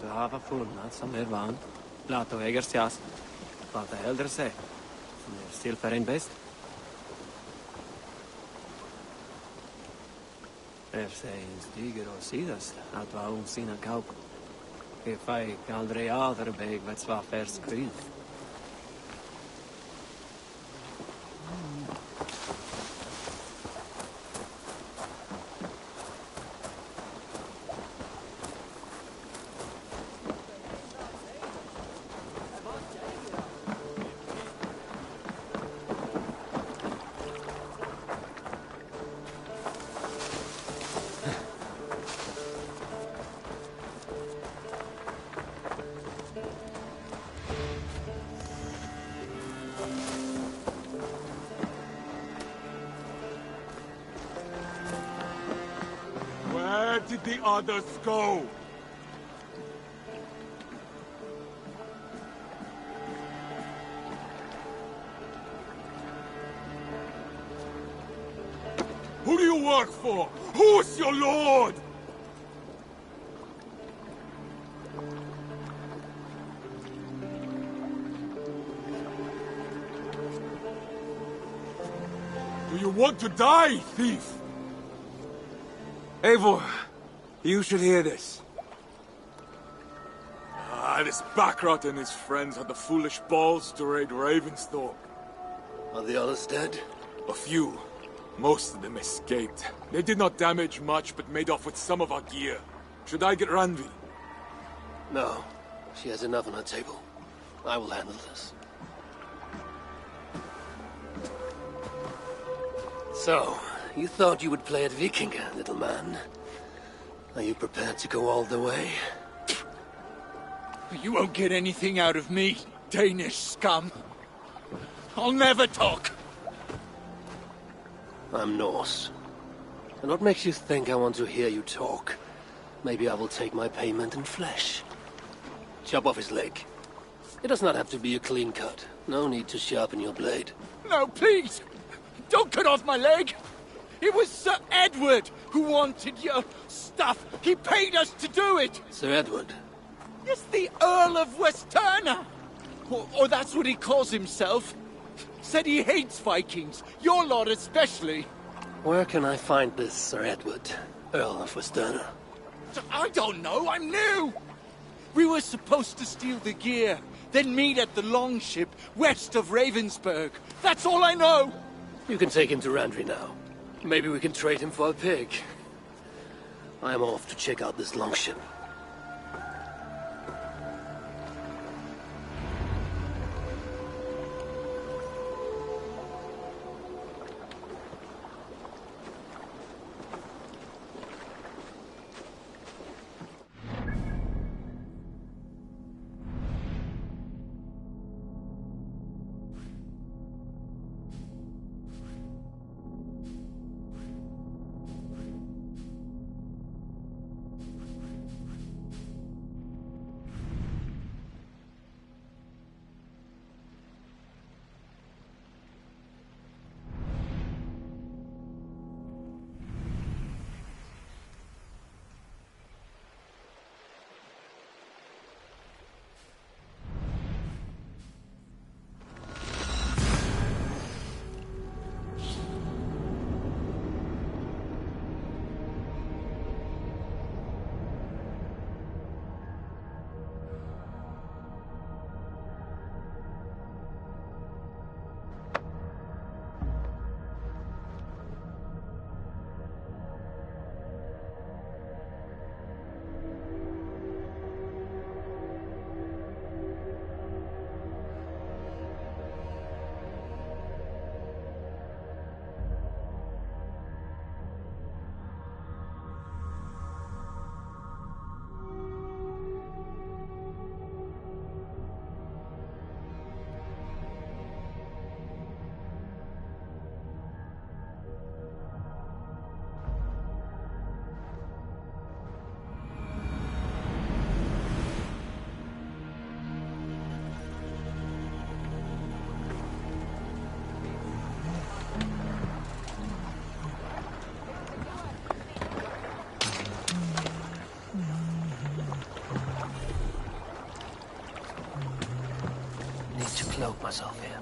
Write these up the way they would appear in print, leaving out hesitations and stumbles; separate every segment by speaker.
Speaker 1: hava funnat som van. Lato egerstjas. Lata äldre sig. Still för en bäst. Efter en stiger och sidas att vara sina kaup. Gefai aldrig aderbeg vad svar färskrydd.
Speaker 2: Where did the others go? Who do you work for? Who's your lord? Do you want to die, thief?
Speaker 3: Eivor, you should hear this.
Speaker 2: This Baccarat and his friends had the foolish balls to raid Ravensthorpe.
Speaker 4: Are the others dead?
Speaker 2: A few. Most of them escaped. They did not damage much, but made off with some of our gear. Should I get Randvi?
Speaker 4: No. She has enough on her table. I will handle this. So, you thought you would play at Vikinga, little man. Are you prepared to go all the way?
Speaker 5: You won't get anything out of me, Danish scum. I'll never talk.
Speaker 4: I'm Norse. And what makes you think I want to hear you talk? Maybe I will take my payment in flesh. Chop off his leg. It does not have to be a clean cut. No need to sharpen your blade.
Speaker 5: No, please! Don't cut off my leg! It was Sir Edward who wanted your stuff. He paid us to do it!
Speaker 4: Sir Edward?
Speaker 5: Yes, the Earl of Westerna! Or that's what he calls himself. Said he hates Vikings, your lot especially.
Speaker 4: Where can I find this Sir Edward, Earl of Westerna?
Speaker 5: I don't know, I'm new! We were supposed to steal the gear, then meet at the longship west of Ravensburg. That's all I know!
Speaker 4: You can take him to Randvi now. Maybe we can trade him for a pig. I'm off to check out this longship. cloak myself here.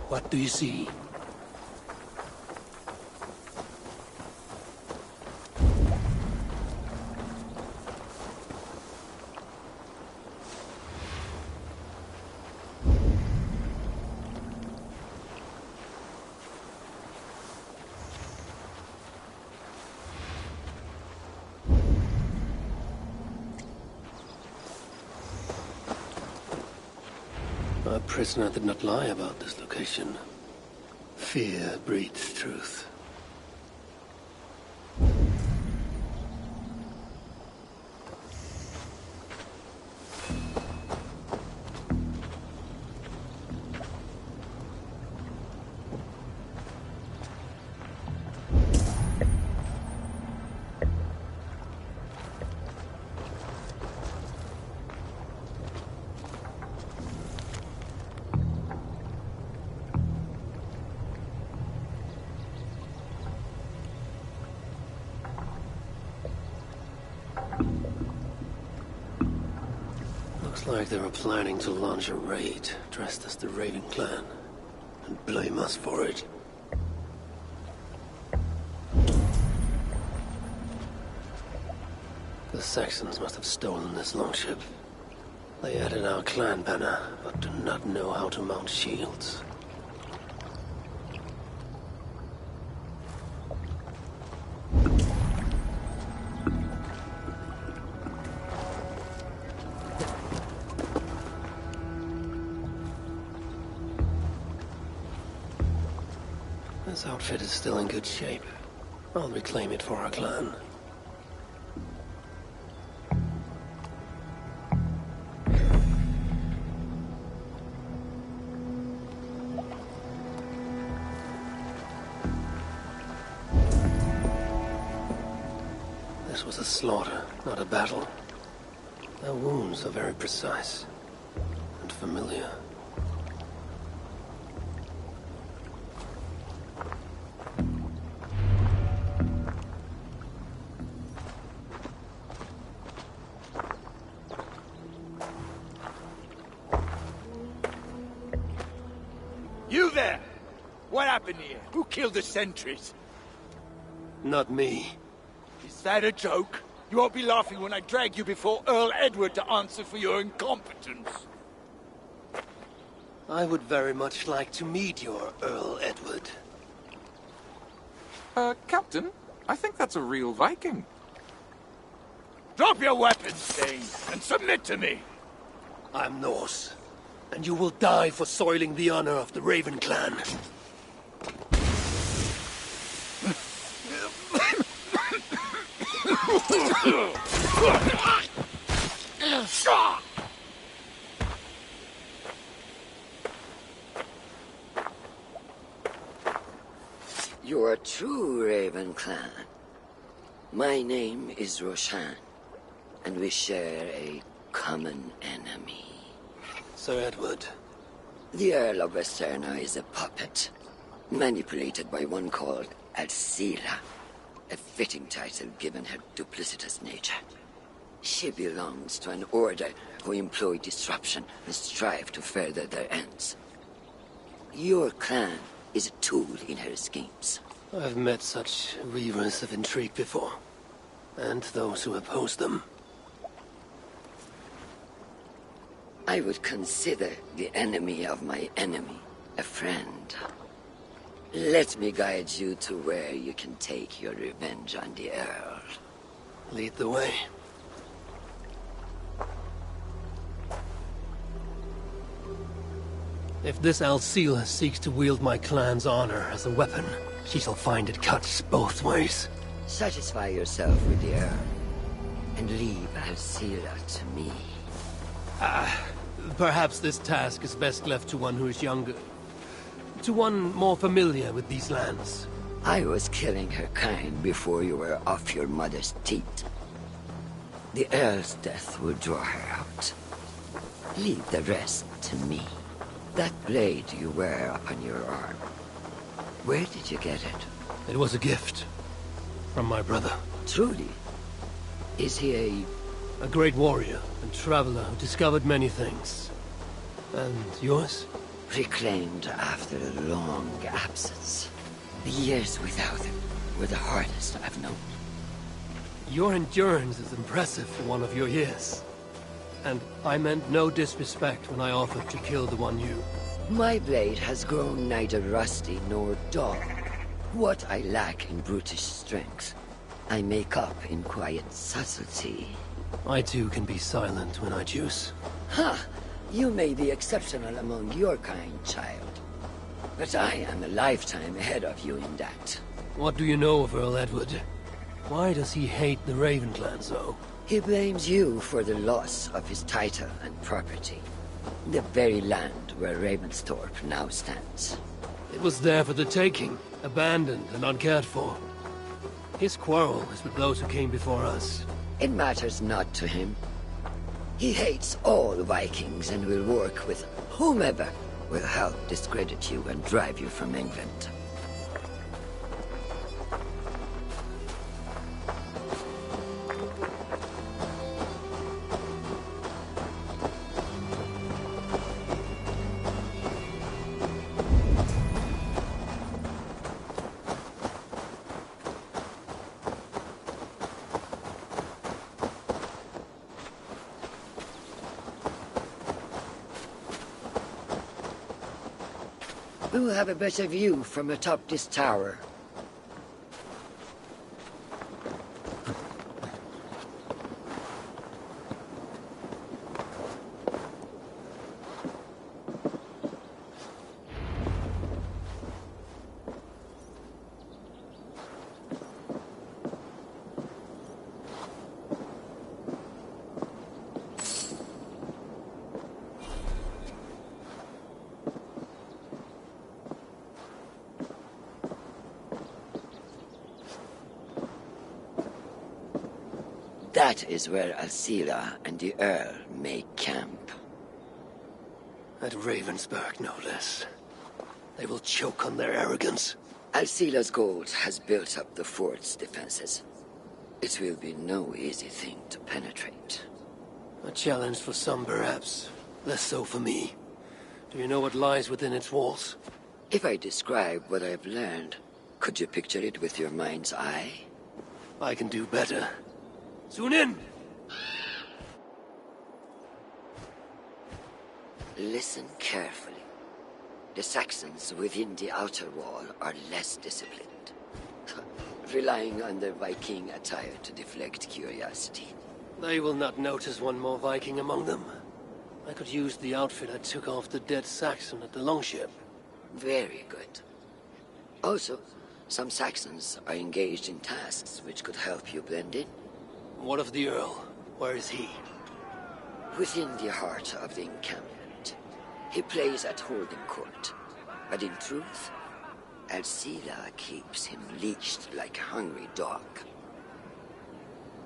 Speaker 4: What do you see? Our prisoner did not lie about this location. Fear breeds truth. Looks like they were planning to launch a raid, dressed as the Raven clan, and blame us for it. The Saxons must have stolen this longship. They added our clan banner, but do not know how to mount shields. This outfit is still in good shape. I'll reclaim it for our clan. This was a slaughter, not a battle. Their wounds are very precise and familiar.
Speaker 5: You there! What happened here? Who killed the sentries?
Speaker 4: Not me.
Speaker 5: Is that a joke? You won't be laughing when I drag you before Earl Edward to answer for your incompetence.
Speaker 4: I would very much like to meet your Earl Edward.
Speaker 6: Captain, I think that's a real Viking.
Speaker 5: Drop your weapons, Thane, and submit to me!
Speaker 4: I'm Norse, and you will die for soiling the honor of the Raven clan.
Speaker 7: You're a true Raven clan. My name is Roshan, and we share a common enemy.
Speaker 4: Sir Edward.
Speaker 7: The Earl of Westerna is a puppet, manipulated by one called Alcira, a fitting title given her duplicitous nature. She belongs to an order who employ disruption and strive to further their ends. Your clan is a tool in her schemes.
Speaker 4: I've met such weavers of intrigue before, and those who oppose them.
Speaker 7: I would consider the enemy of my enemy a friend. Let me guide you to where you can take your revenge on the Earl.
Speaker 4: Lead the way. If this Alcila seeks to wield my clan's honor as a weapon, She shall find it cuts both ways.
Speaker 7: Satisfy yourself with the Earl, and leave Alcira to me.
Speaker 4: Perhaps this task is best left to one who is younger. To one more familiar with these lands.
Speaker 7: I was killing her kind before you were off your mother's teat. The Earl's death will draw her out. Leave the rest to me. That blade you wear upon your arm, where did you get it?
Speaker 4: It was a gift. From my brother.
Speaker 7: Truly? Is he
Speaker 4: a great warrior and traveler who discovered many things. And yours?
Speaker 7: reclaimed after a long absence? The years without him were the hardest I've known.
Speaker 4: Your endurance is impressive for one of your years. And I meant no disrespect when I offered to kill the one you...
Speaker 7: My blade has grown neither rusty nor dull. What I lack in brutish strength, I make up in quiet subtlety.
Speaker 4: I too can be silent when I choose.
Speaker 7: Ha! You may be exceptional among your kind, child. But I am a lifetime ahead of you in that.
Speaker 4: What do you know of Earl Edward? Why does he hate the Raven clan so?
Speaker 7: He blames you for the loss of his title and property. The very land where Ravensthorpe now stands.
Speaker 4: It was there for the taking, abandoned and uncared for. His quarrel is with those who came before us.
Speaker 7: It matters not to him. He hates all Vikings and will work with whomever will help discredit you and drive you from England. We will have a better view from atop this tower. That is where Alcira and the Earl make camp.
Speaker 4: At Ravensburg, no less. They will choke on their arrogance.
Speaker 7: Alcila's gold has built up the fort's defenses. It will be no easy thing to penetrate.
Speaker 4: A challenge for some, perhaps. Less so for me. Do you know what lies within its walls?
Speaker 7: If I describe what I've learned, could you picture it with your mind's eye?
Speaker 4: I can do better. Soon in!
Speaker 7: Listen carefully. The Saxons within the outer wall are less disciplined, relying on their Viking attire to deflect curiosity.
Speaker 4: They will not notice one more Viking among them. I could use the outfit I took off the dead Saxon at the longship.
Speaker 7: Very good. Also, some Saxons are engaged in tasks which could help you blend in.
Speaker 4: What of the Earl? Where is he?
Speaker 7: Within the heart of the encampment. He plays at holding court. But in truth, Alcira keeps him leashed like a hungry dog.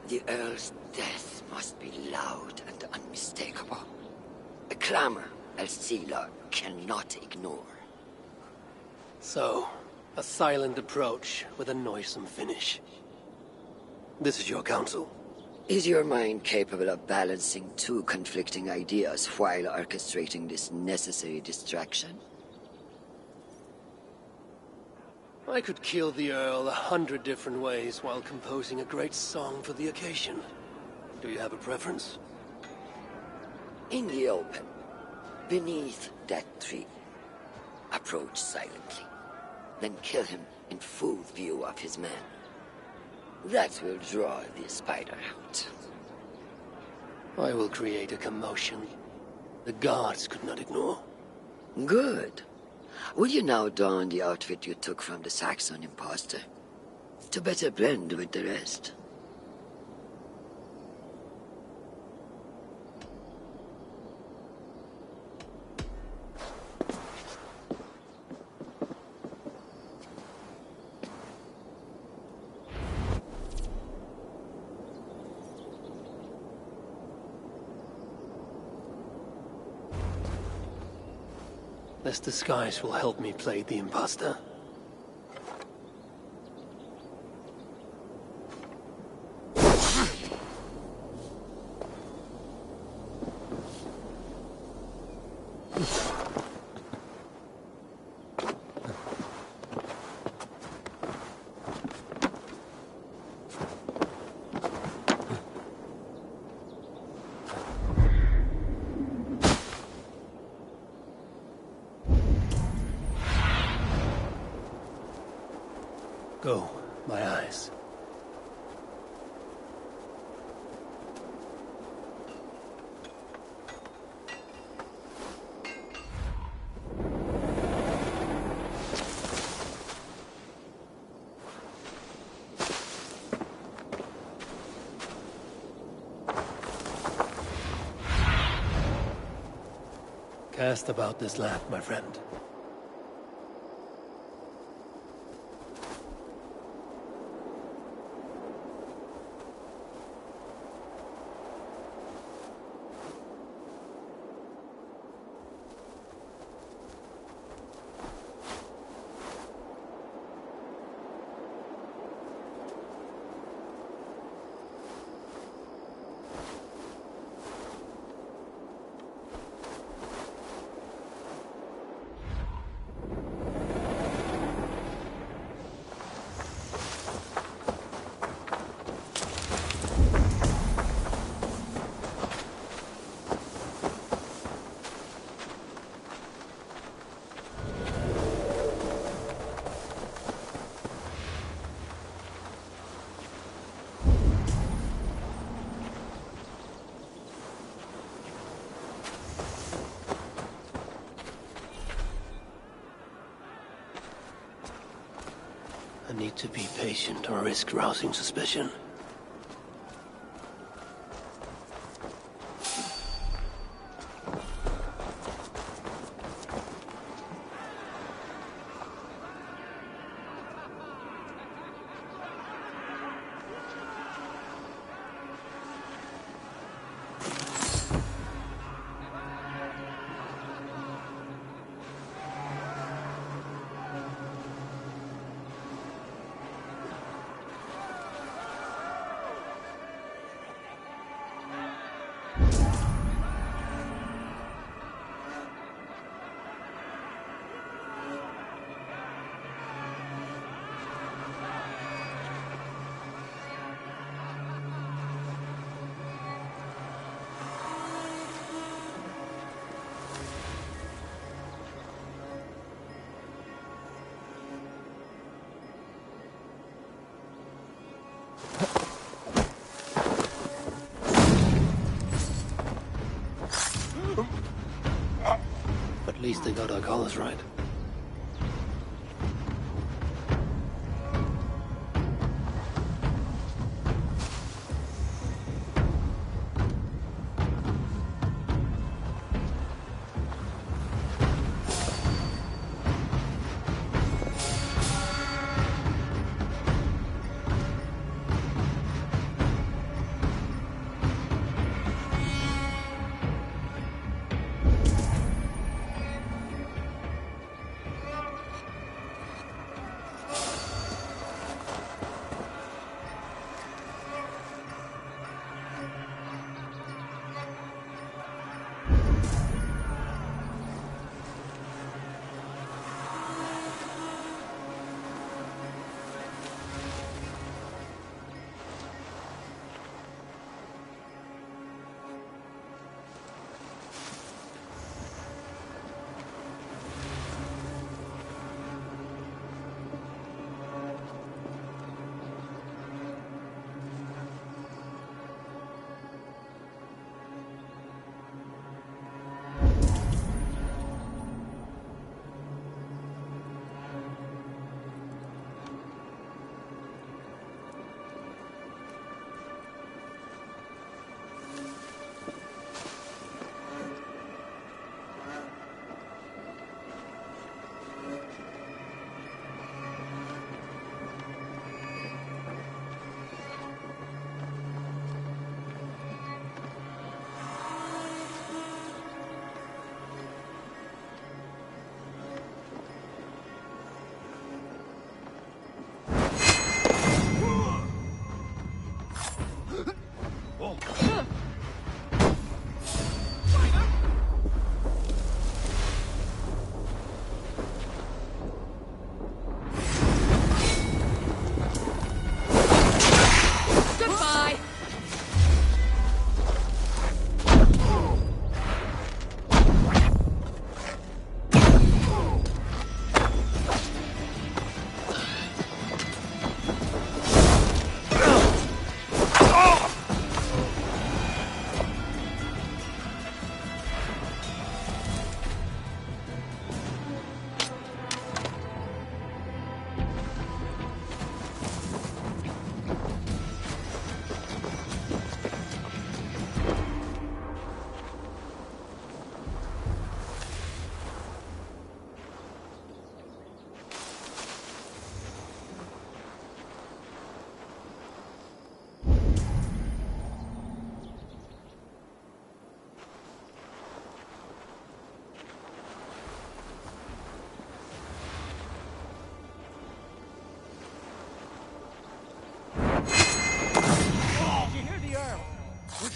Speaker 7: The Earl's death must be loud and unmistakable. A clamor Alcira cannot ignore.
Speaker 4: So, a silent approach with a noisome finish. This is your counsel.
Speaker 7: Is your mind capable of balancing two conflicting ideas while orchestrating this necessary distraction?
Speaker 4: I could kill the Earl 100 different ways while composing a great song for the occasion. Do you have a preference?
Speaker 7: In the open, beneath that tree, approach silently, then kill him in full view of his men. That will draw the spider out.
Speaker 4: I will create a commotion the guards could not ignore.
Speaker 7: Good. Will you now don the outfit you took from the Saxon impostor, to better blend with the rest?
Speaker 4: This disguise will help me play the imposter. Go, my eyes. Cast about this land, my friend. I need to be patient or risk rousing suspicion. At least they got our colors right.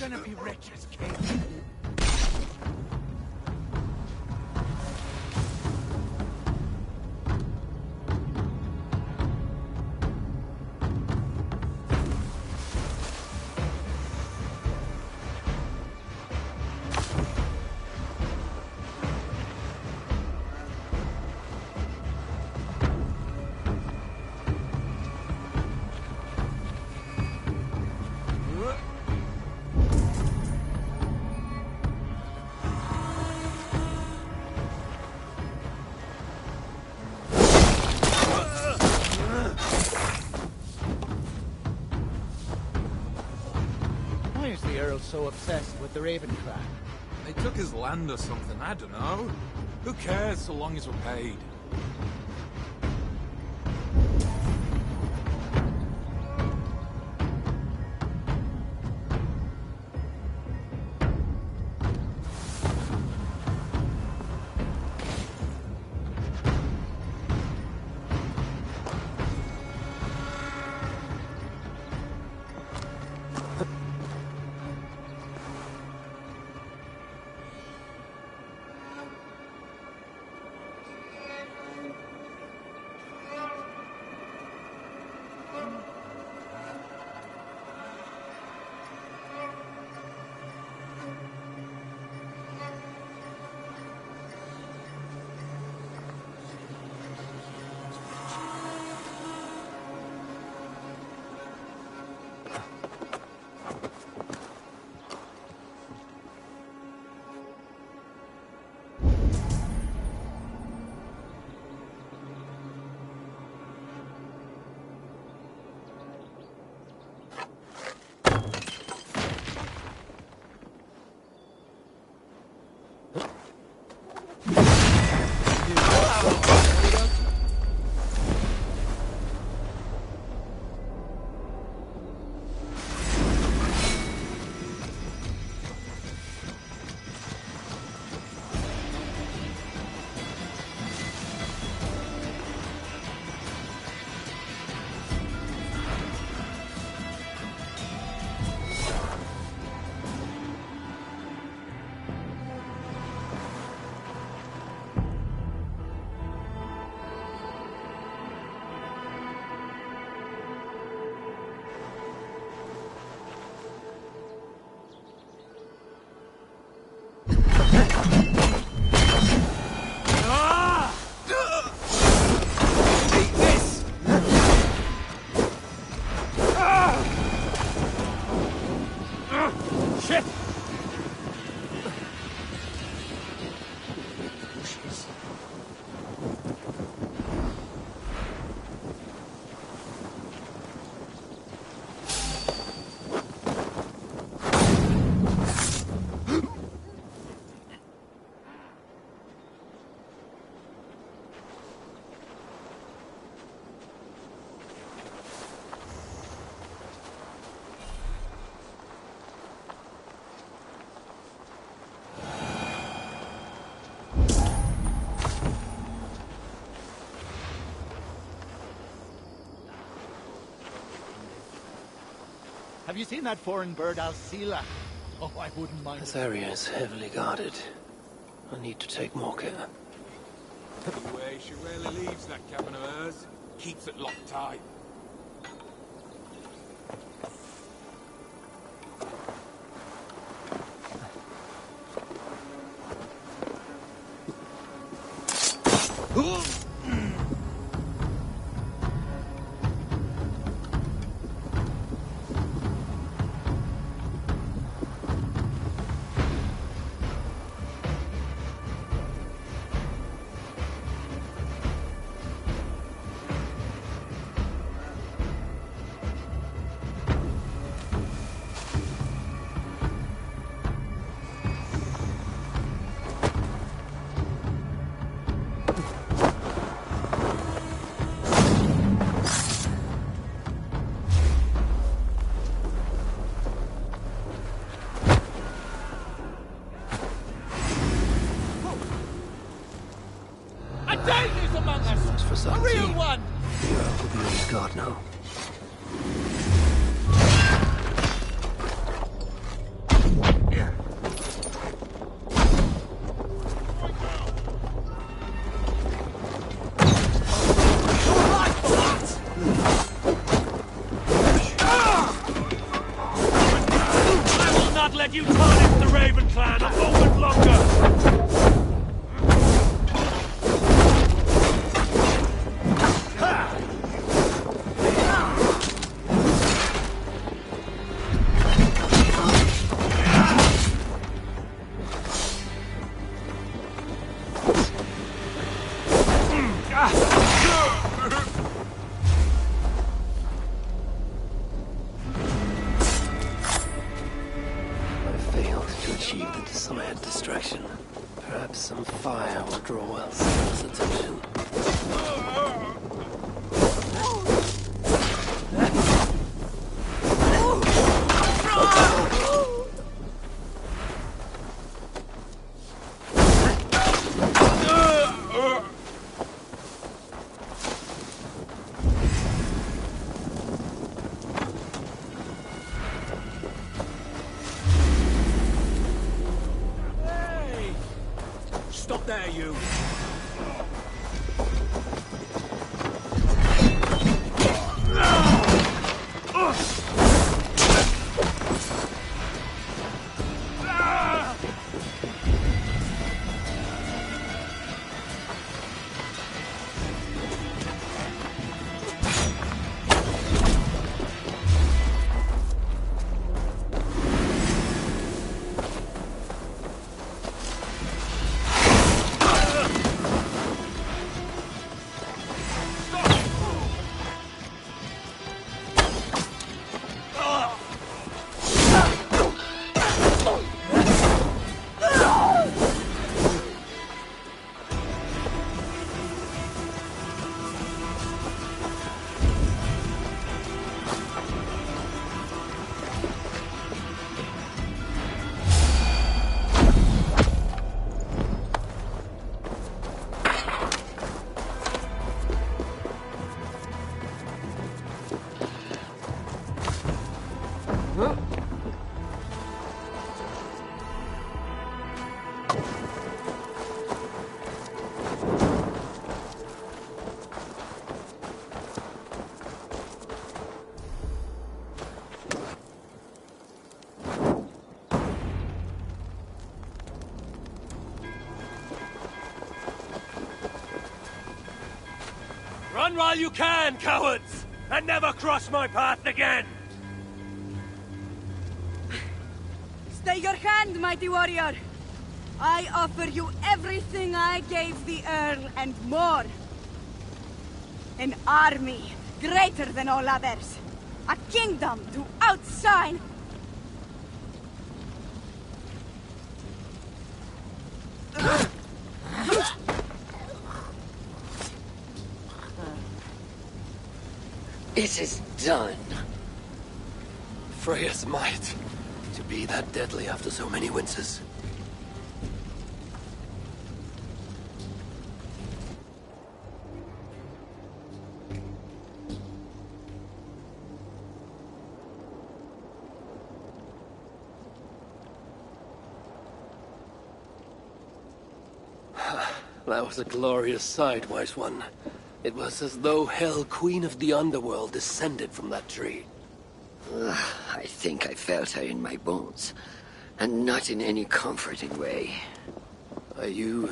Speaker 5: gonna be rich as king. Why is the Earl so obsessed with the Raven clan?
Speaker 6: They took his land or something, I don't know. Who cares so long as we're paid?
Speaker 5: Have you seen that foreign bird, Alcila? Oh, I wouldn't mind.
Speaker 4: This area is heavily guarded. I need to take more care.
Speaker 2: The way she rarely leaves that cabin of hers. Keeps it locked tight.
Speaker 5: A real one!
Speaker 4: The Earl will be on his guard now. Run while you can, cowards! And never cross my path again!
Speaker 8: Stay your hand, mighty warrior! I offer you everything I gave the Earl and more. An army greater than all others. A kingdom to outshine.
Speaker 7: It is done.
Speaker 4: Freya's might. To be that deadly after so many winters. That was a glorious sight, Wise One. It was as though Hell, Queen of the Underworld, descended from that tree.
Speaker 7: I think I felt her in my bones. And not in any comforting way.
Speaker 4: Are you,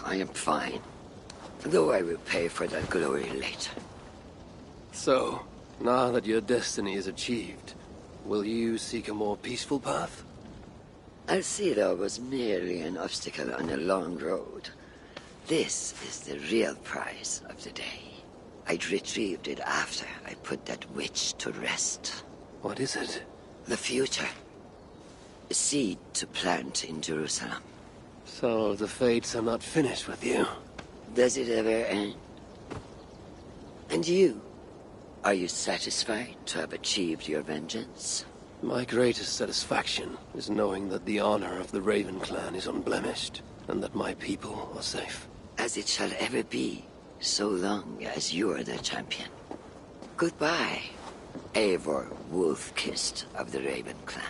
Speaker 7: I am fine. Though I will pay for that glory later.
Speaker 4: So, now that your destiny is achieved, will you seek a more peaceful path?
Speaker 7: Alcida was merely an obstacle on a long road. This is the real prize of the day. I'd retrieved it after I put that witch to rest.
Speaker 4: What is it?
Speaker 7: The future. A seed to plant in Jerusalem.
Speaker 4: So the fates are not finished with you.
Speaker 7: Does it ever end? And you? Are you satisfied to have achieved your vengeance?
Speaker 4: My greatest satisfaction is knowing that the honor of the Raven clan is unblemished, and that my people are safe.
Speaker 7: As it shall ever be, so long as you are the champion. Goodbye, Eivor Wolf-Kissed of the Raven clan.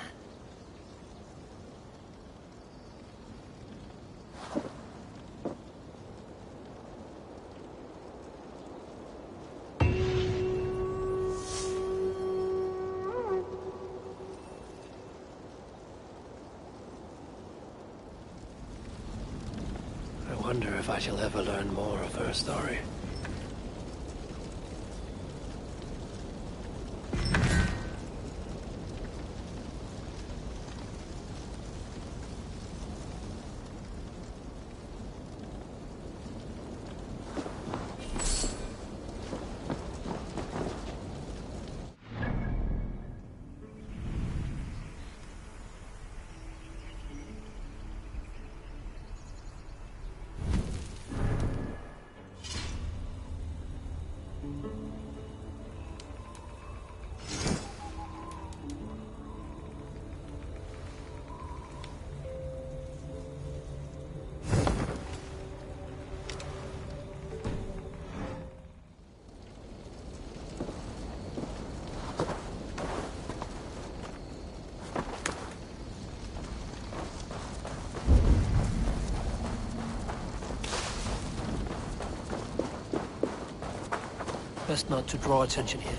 Speaker 4: I wonder if I shall ever learn more of her story. Best not to draw attention here.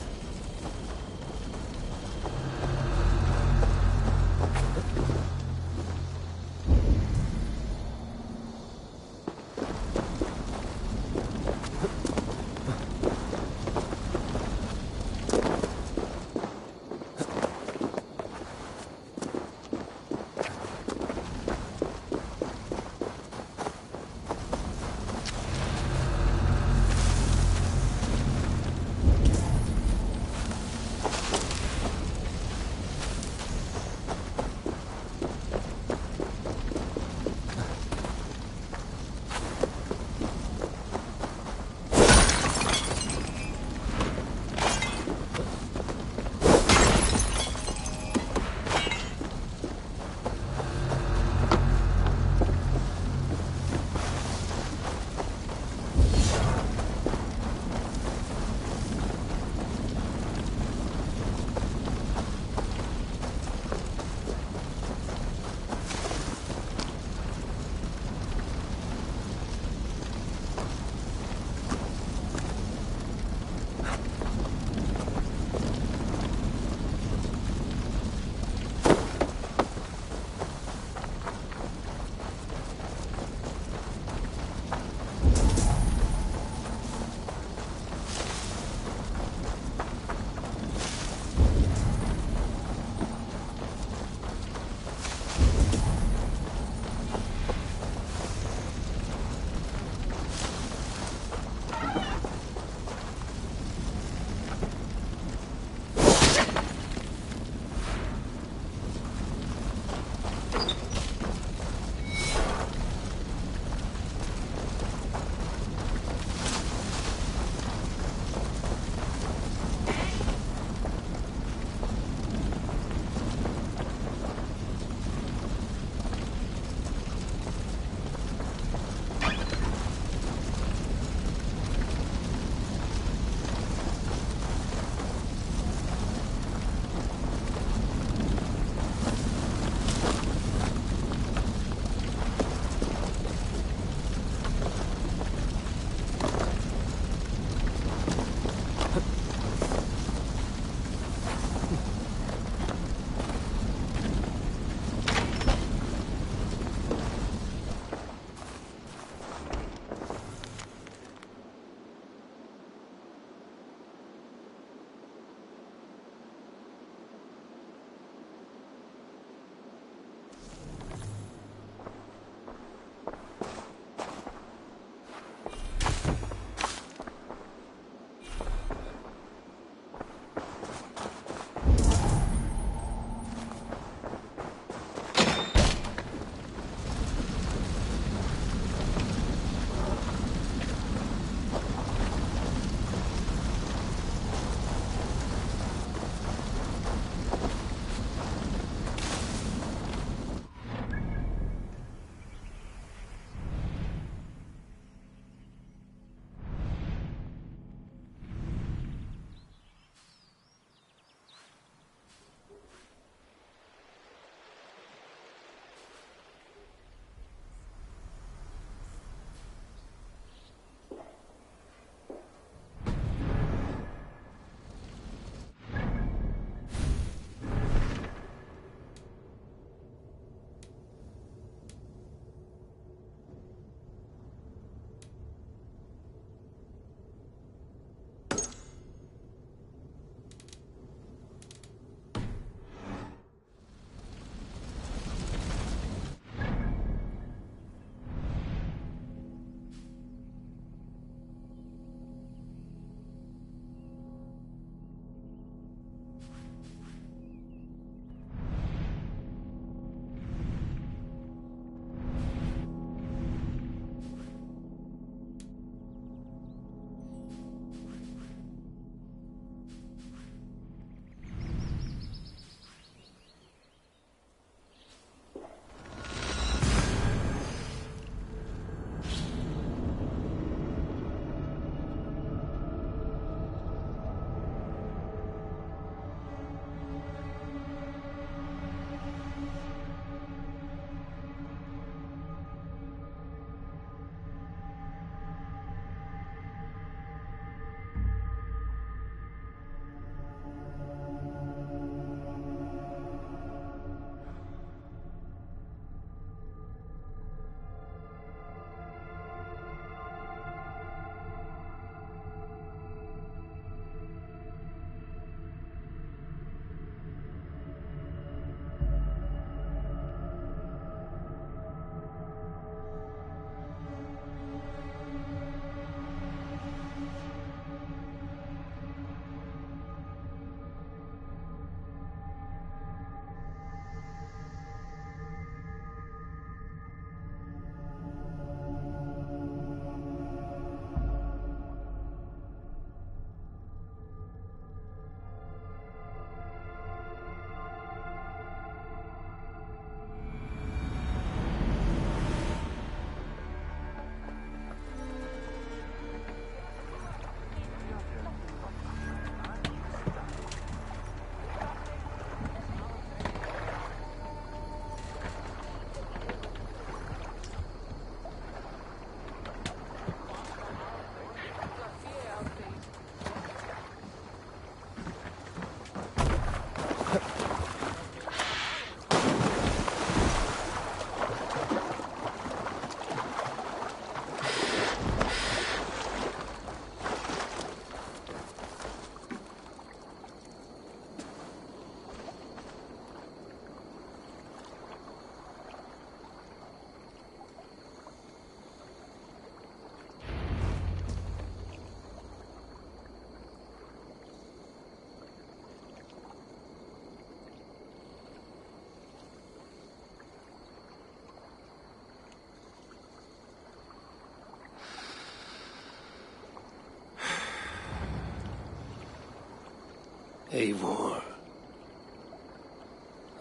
Speaker 4: Eivor.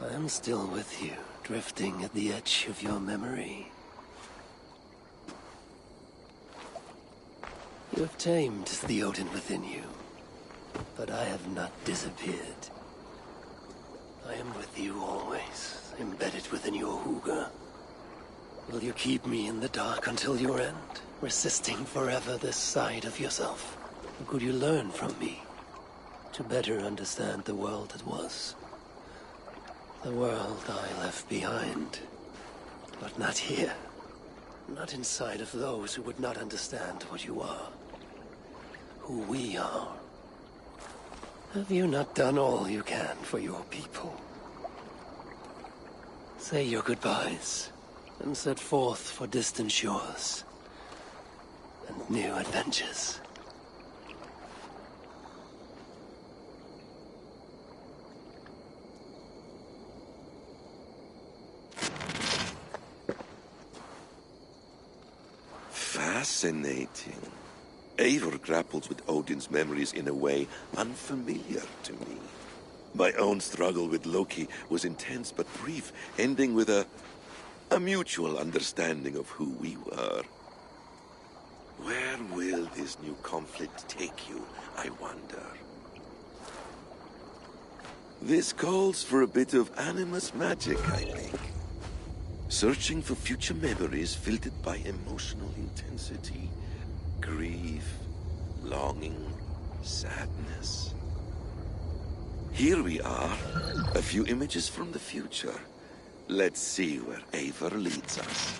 Speaker 4: I am still with you, drifting at the edge of your memory. You have tamed the Odin within you, but I have not disappeared. I am with you always, embedded within your hooga. Will you keep me in the dark until your end, resisting forever this side of yourself? Or could you learn from me, to better understand the world that was? The world I left behind, but not here. Not inside of those who would not understand what you are. Who we are. Have you not done all you can for your people? Say your goodbyes, and set forth for distant shores and new adventures.
Speaker 9: Fascinating. Eivor grapples with Odin's memories in a way unfamiliar to me. My own struggle with Loki was intense but brief, ending with a mutual understanding of who we were. Where will this new conflict take you, I wonder? This calls for a bit of animus magic, I think. Searching for future memories filtered by emotional intensity. Grief, longing, sadness. Here we are, a few images from the future. Let's see where Eivor leads us.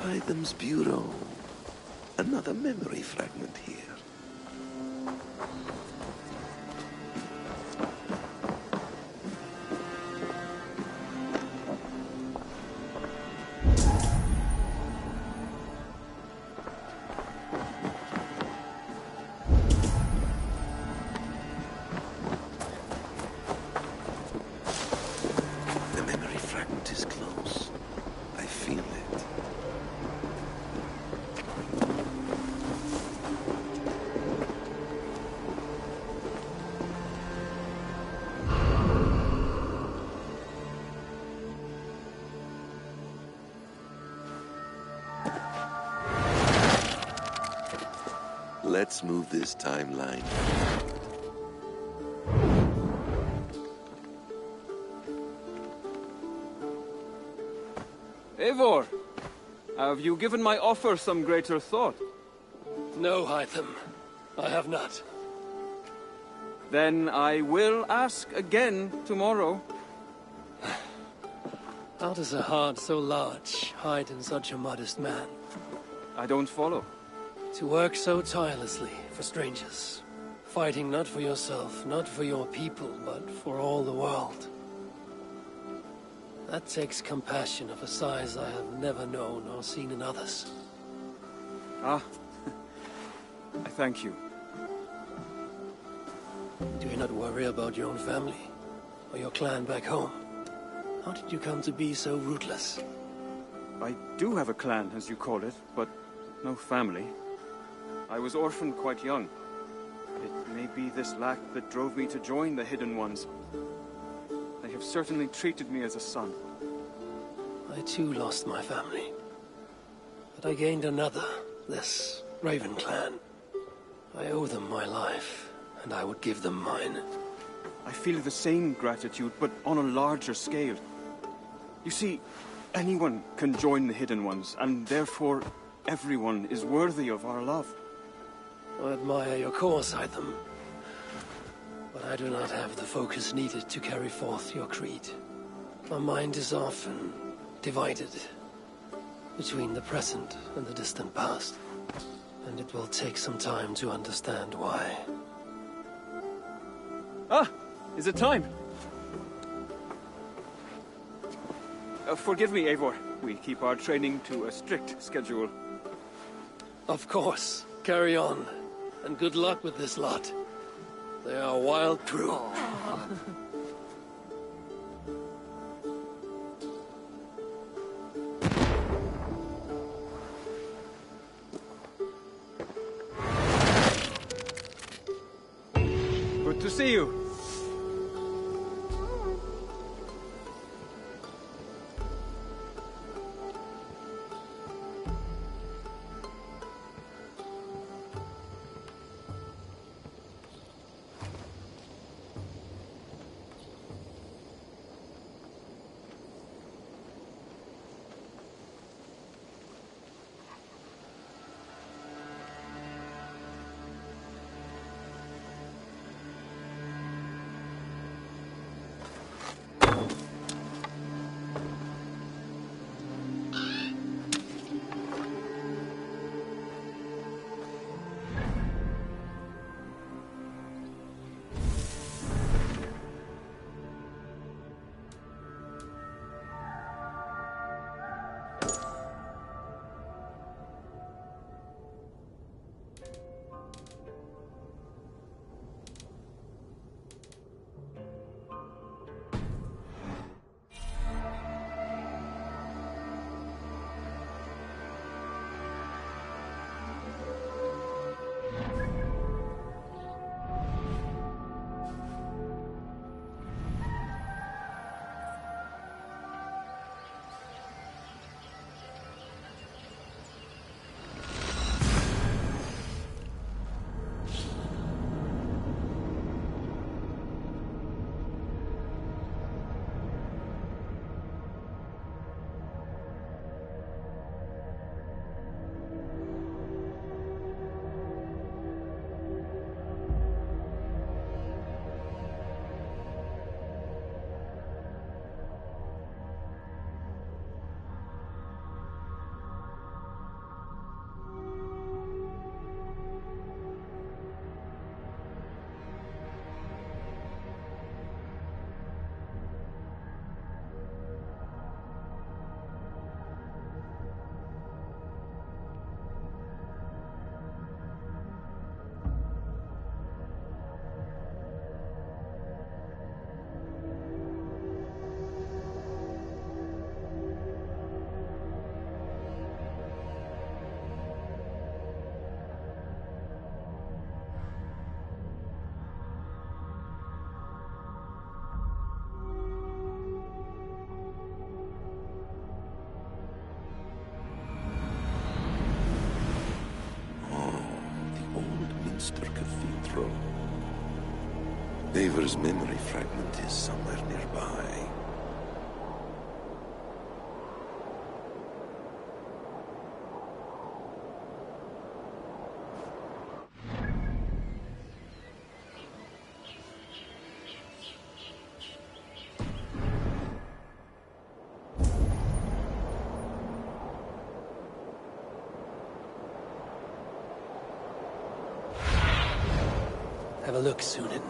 Speaker 9: Hytham's bureau. Another memory fragment here. The memory fragment is close. I feel it. Let's move this timeline.
Speaker 10: Eivor, have you given my offer some greater thought?
Speaker 4: No, Hytham. I have not.
Speaker 10: Then I will ask again tomorrow.
Speaker 4: How does a heart so large hide in such a modest man?
Speaker 10: I don't follow.
Speaker 4: To work so tirelessly for strangers. Fighting not for yourself, not for your people, but for all the world. That takes compassion of a size I have never known or seen in others.
Speaker 10: Ah, I thank you.
Speaker 4: Do you not worry about your own family? Or your clan back home? How did you come to be so rootless?
Speaker 10: I do have a clan, as you call it, but no family. I was orphaned quite young. It may be this lack that drove me to join the Hidden Ones. They have certainly treated me as a son.
Speaker 4: I too lost my family. But I gained another, this Raven clan. I owe them my life, and I would give them mine.
Speaker 10: I feel the same gratitude, but on a larger scale. You see, anyone can join the Hidden Ones, and therefore everyone is worthy of our love.
Speaker 4: I admire your cause, Hytham. But I do not have the focus needed to carry forth your creed. My mind is often divided between the present and the distant past. And it will take some time to understand why.
Speaker 10: Ah! Is it time? Forgive me, Eivor. We keep our training to a strict schedule.
Speaker 4: Of course. Carry on. And good luck with this lot. They are a wild crew.
Speaker 10: Good to see you.
Speaker 9: Eivor's memory fragment is somewhere nearby.
Speaker 4: Have a look, Sunan.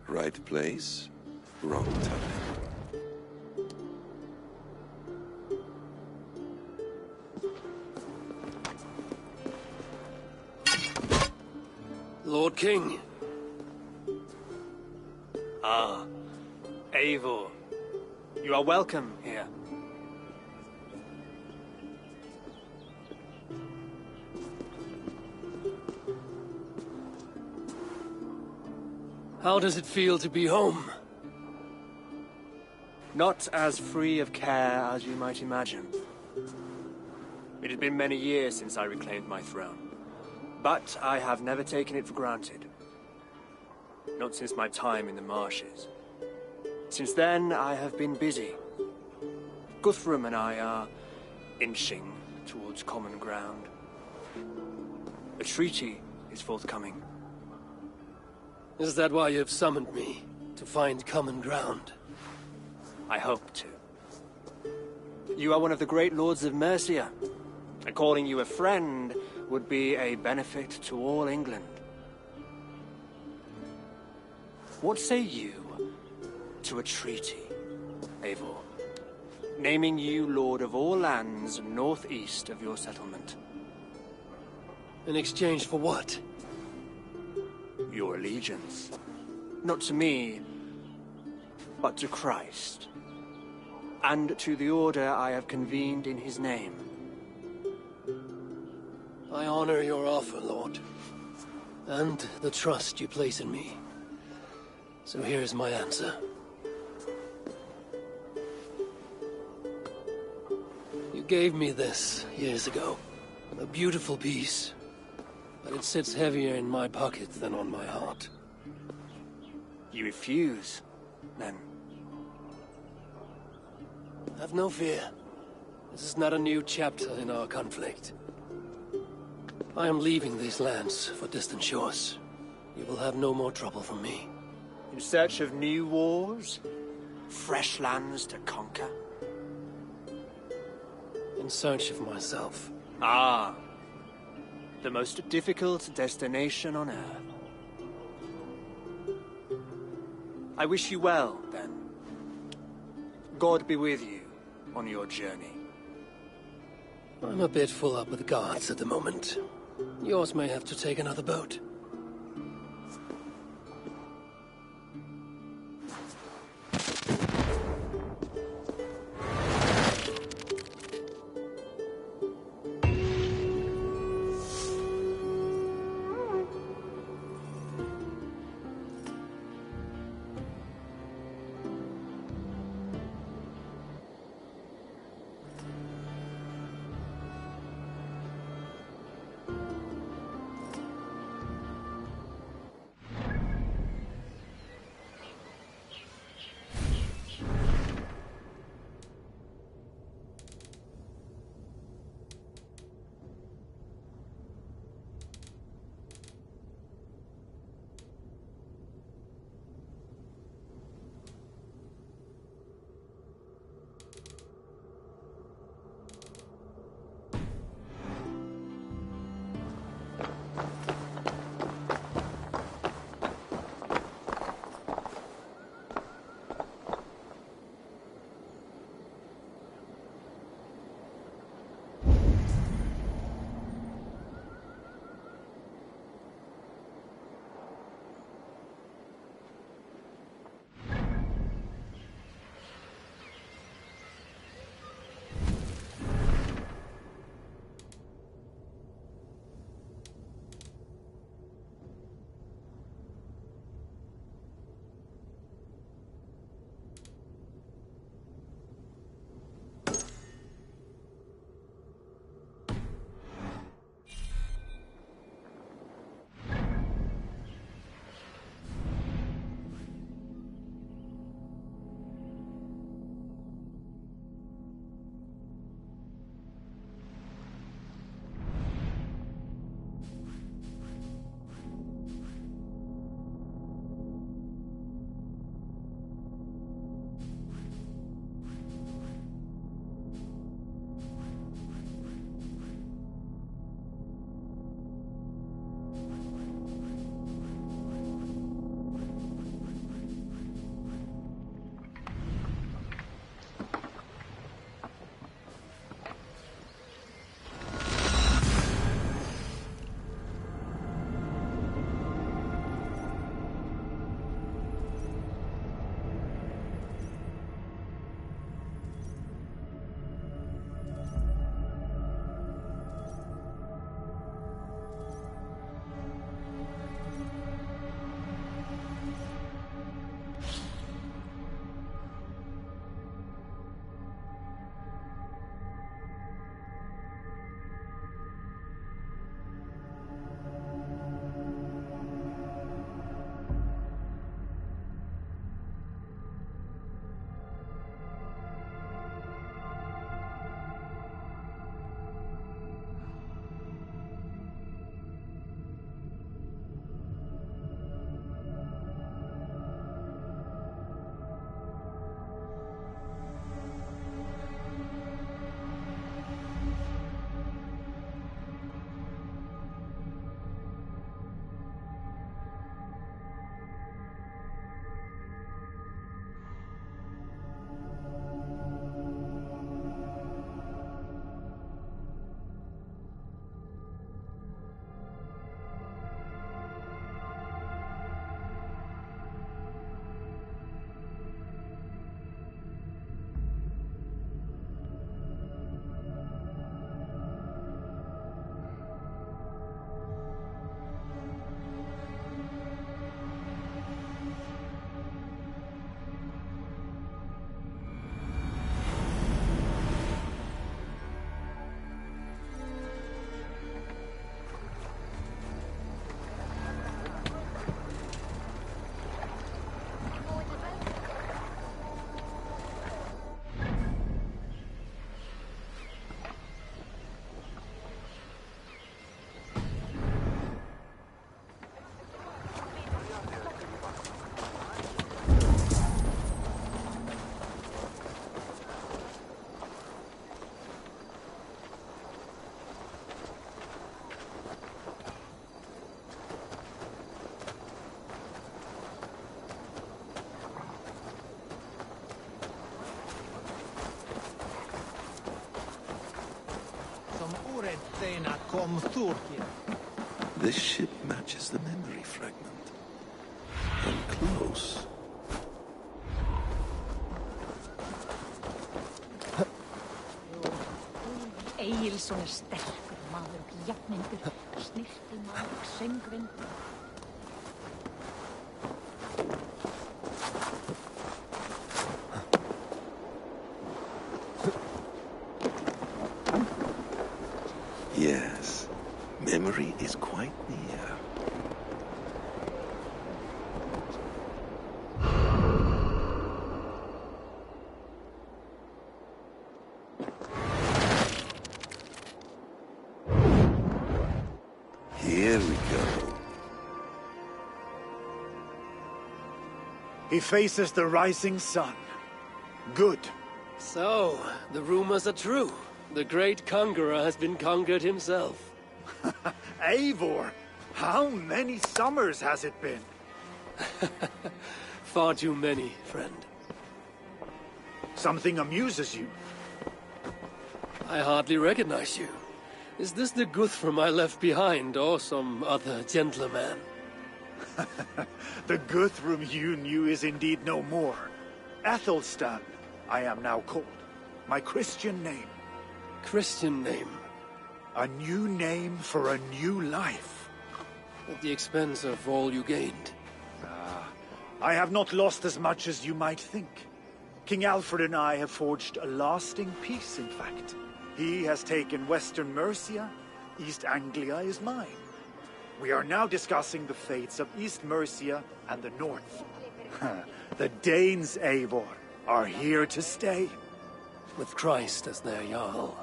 Speaker 9: Right place, wrong time.
Speaker 4: Lord King.
Speaker 1: Ah, Eivor. You are welcome here.
Speaker 4: How does it feel to be home?
Speaker 1: Not as free of care as you might imagine. It had been many years since I reclaimed my throne, but I have never taken it for granted. Not since my time in the marshes. Since then, I have been busy. Guthrum and I are inching towards common ground. A treaty is forthcoming.
Speaker 4: Is that why you have summoned me? To find common ground?
Speaker 1: I hope to. You are one of the great lords of Mercia, and calling you a friend would be a benefit to all England. What say you to a treaty, Eivor? Naming you lord of all lands northeast of your settlement.
Speaker 4: In exchange for what?
Speaker 1: Your allegiance. Not to me, but to Christ. And to the order I have convened in his name.
Speaker 4: I honor your offer, Lord, and the trust you place in me. So here's my answer. You gave me this years ago. A beautiful piece, but it sits heavier in my pocket than on my heart.
Speaker 1: You refuse, then?
Speaker 4: Have no fear. This is not a new chapter in our conflict. I am leaving these lands for distant shores. You will have no more trouble from me.
Speaker 1: In search of new wars? Fresh lands to conquer?
Speaker 4: In search of myself.
Speaker 1: Ah. The most difficult destination on Earth. I wish you well, then. God be with you on your journey.
Speaker 4: I'm a bit full up with guards at the moment. Yours may have to take another boat.
Speaker 9: This ship matches the memory fragment. I'm close.
Speaker 11: Egilson sterkur maður og jafningur, snirtimaður, söngvinn.
Speaker 9: Yes, memory is quite near. Here we go.
Speaker 5: He faces the rising sun. Good.
Speaker 4: So, the rumors are true. The great conqueror has been conquered himself.
Speaker 5: Eivor, how many summers has it been?
Speaker 4: Far too many, friend.
Speaker 5: Something amuses you.
Speaker 4: I hardly recognize you. Is this the Guthrum I left behind, or some other gentleman?
Speaker 5: The Guthrum you knew is indeed no more. Athelstan, I am now called. My Christian name.
Speaker 4: Christian name?
Speaker 5: A new name for a new life.
Speaker 4: At the expense of all you gained.
Speaker 5: I have not lost as much as you might think. King Alfred and I have forged a lasting peace, in fact. He has taken Western Mercia. East Anglia is mine. We are now discussing the fates of East Mercia and the North. The Danes, Eivor, are here to stay.
Speaker 4: With Christ as their Jarl.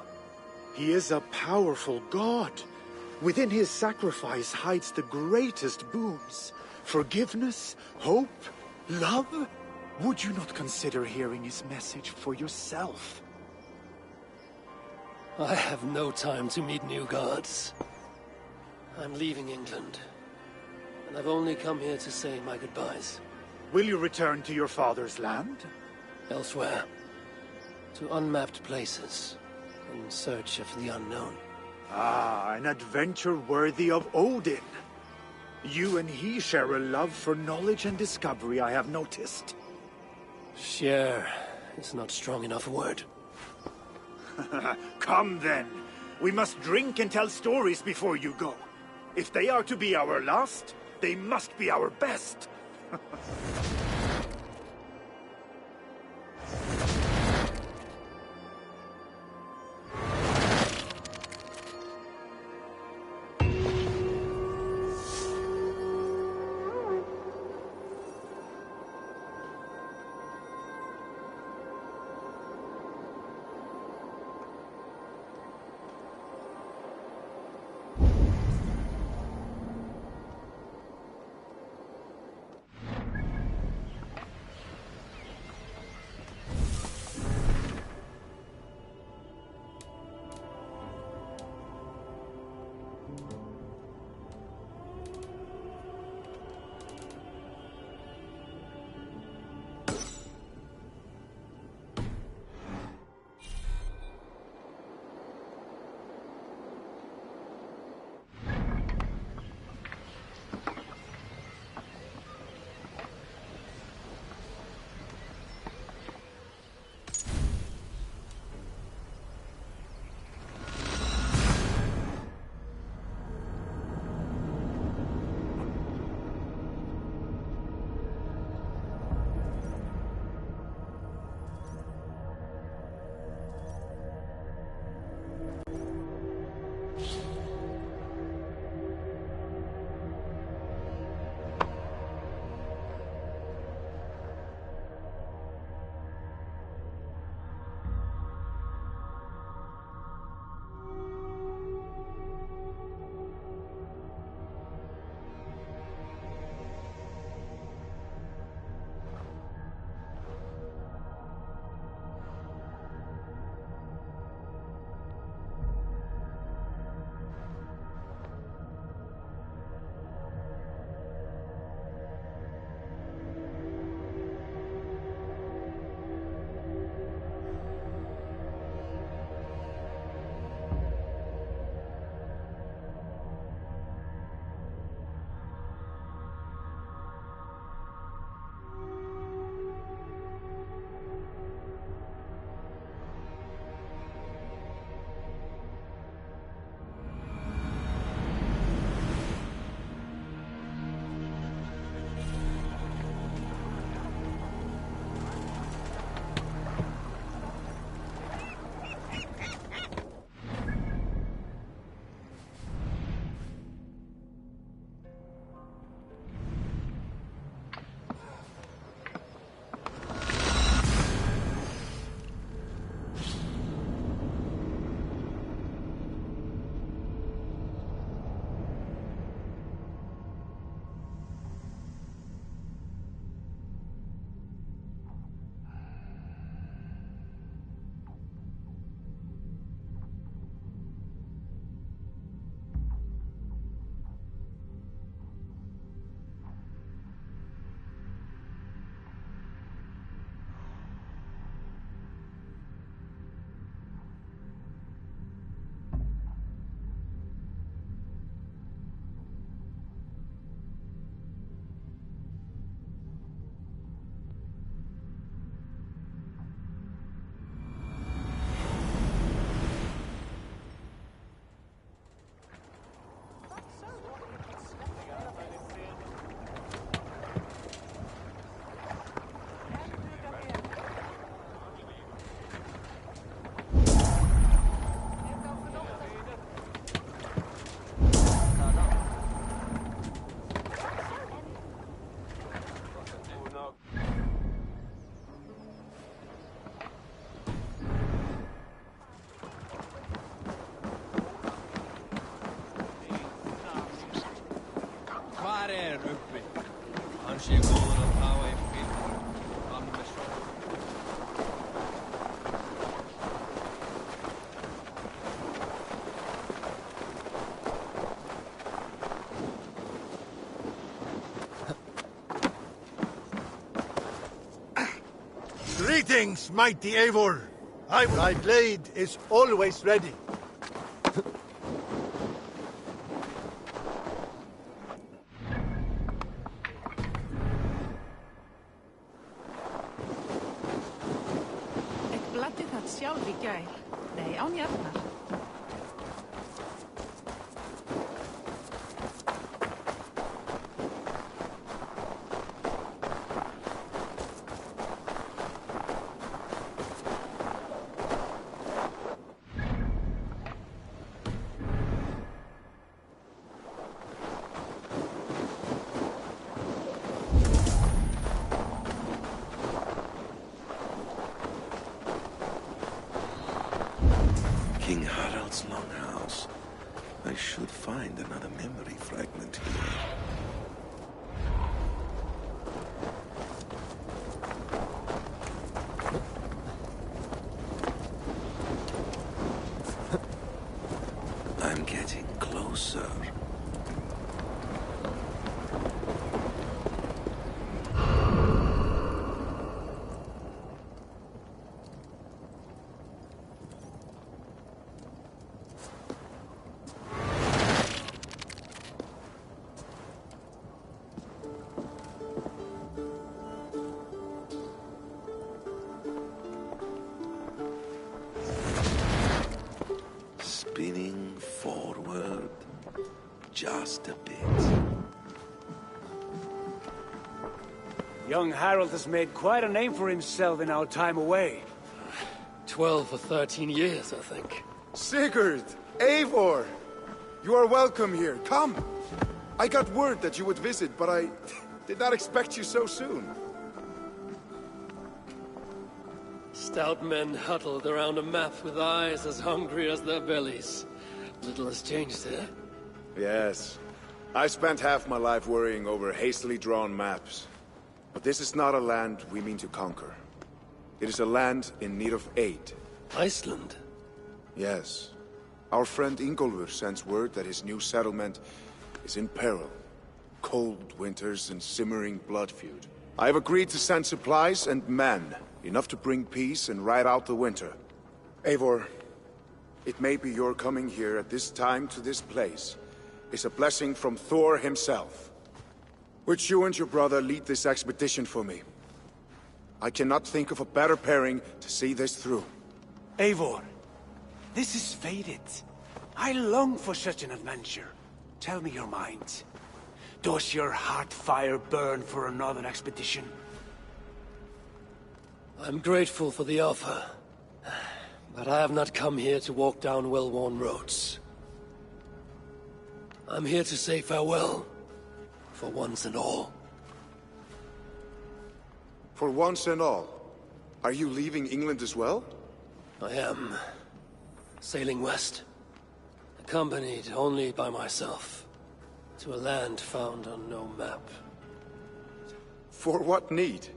Speaker 5: He is a powerful god. Within his sacrifice hides the greatest boons. Forgiveness, hope, love. Would you not consider hearing his message for yourself?
Speaker 4: I have no time to meet new gods. I'm leaving England, and I've only come here to say my goodbyes.
Speaker 5: Will you return to your father's land?
Speaker 4: Elsewhere. To unmapped places, in search of the unknown.
Speaker 5: Ah, an adventure worthy of Odin. You and he share a love for knowledge and discovery, I have noticed.
Speaker 4: Share is not strong enough a word.
Speaker 5: Come then. We must drink and tell stories before you go. If they are to be our last, they must be our best.
Speaker 12: Greetings, mighty Eivor. Thy blade is always ready.
Speaker 11: Ek bladdi það sjálf í gær. Nei, án jafnar.
Speaker 9: King Harald's longhouse. I should find another memory fragment here. I'm getting closer. Spinning forward just a bit.
Speaker 3: Young Harold has made quite a name for himself in our time away.
Speaker 4: 12 or 13 years, I think.
Speaker 13: Sigurd! Eivor! You are welcome here. Come! I got word that you would visit, but I did not expect you so soon.
Speaker 4: Stout men huddled around a map with eyes as hungry as their bellies. Little has changed here.
Speaker 13: Yes. I spent half my life worrying over hastily drawn maps. But this is not a land we mean to conquer. It is a land in need of aid.
Speaker 4: Iceland?
Speaker 13: Yes. Our friend Ingólfur sends word that his new settlement is in peril. Cold winters and simmering blood feud. I have agreed to send supplies and men, enough to bring peace and ride out the winter. Eivor, it may be your coming here at this time to this place is a blessing from Thor himself. Would you and your brother lead this expedition for me? I cannot think of a better pairing to see this through.
Speaker 3: Eivor, this is fated. I long for such an adventure. Tell me your mind. Does your heart fire burn for another expedition?
Speaker 4: I'm grateful for the offer. But I have not come here to walk down well-worn roads. I'm here to say farewell. For once and all.
Speaker 13: For once and all? Are you leaving England as well?
Speaker 4: I am. Sailing west. Accompanied only by myself. To a land found on no map.
Speaker 13: For what need?